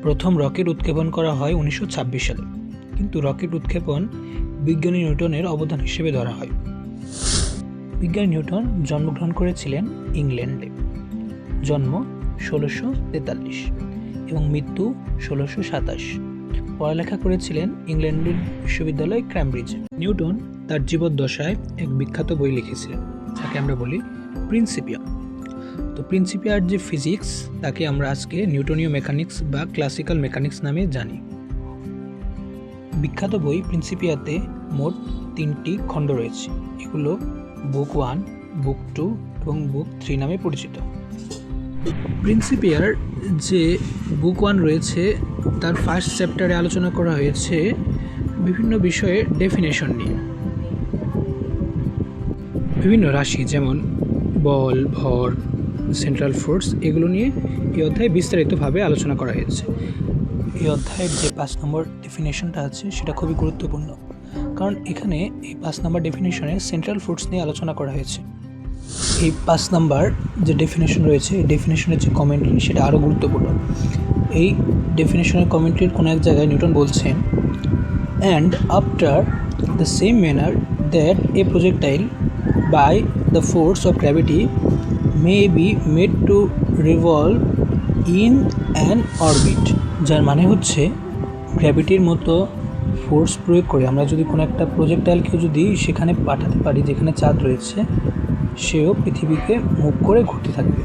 প্রথম রকেট উৎক্ষেপণ করা হয় 1926 সালে, কিন্তু রকেট উৎক্ষেপণ বিজ্ঞানী নিউটনের অবদান হিসেবে ধরা হয়। বিজ্ঞানী নিউটন জন্মগ্রহণ করেছিলেন ইংল্যান্ডে। জন্ম 1643 এবং মৃত্যু 1627। পড়ালেখা করেছিলেন ইংল্যান্ডের বিশ্ববিদ্যালয় ক্যামব্রিজে। নিউটন তার জীবদ্দশায় এক বিখ্যাত বই লিখেছিলেন, যাকে আমরা বলি প্রিন্সিপিয়া। তো প্রিন্সিপিয়ার যে ফিজিক্স, তাকে আমরা আজকে নিউটনীয় মেকানিক্স বা ক্লাসিক্যাল মেকানিক্স নামে জানি। বিখ্যাত বই প্রিন্সিপিয়াতে মোট 3টি খণ্ড রয়েছে। এগুলো বুক 1, বুক 2 এবং বুক 3 নামে পরিচিত। প্রিন্সিপিয়ার যে বুক 1 রয়েছে, তার ফার্স্ট চ্যাপ্টারে আলোচনা করা হয়েছে বিভিন্ন বিষয়ে ডেফিনেশন নিয়ে। বিভিন্ন রাশি যেমন বল, ভর, সেন্ট্রাল ফোর্স, এগুলো নিয়ে এই অধ্যায়ে বিস্তারিতভাবে আলোচনা করা হয়েছে। এই অধ্যায়ের যে 5 নম্বর ডেফিনেশনটা আছে সেটা খুবই গুরুত্বপূর্ণ, কারণ এখানে এই 5 নম্বর ডেফিনেশনে সেন্ট্রাল ফোর্স নিয়ে আলোচনা করা হয়েছে। এই 5 নাম্বার যে ডেফিনেশন রয়েছে, এই ডেফিনেশনের যে কমেন্ট্রি সেটা আরও গুরুত্বপূর্ণ। এই ডেফিনেশনের কমেন্ট্রির কোনো এক জায়গায় নিউটন বলছেন, and after the same manner that a projectile by the force of gravity may be made to revolve in an orbit. যার মানে হচ্ছে, গ্র্যাভিটির মতো ফোর্স প্রয়োগ করে আমরা যদি কোনো একটা প্রজেক্টাইলকেও যদি সেখানে পাঠাতে পারি যেখানে চাঁদ রয়েছে, সেও পৃথিবীকে মুভ করে ঘুরতে থাকবে।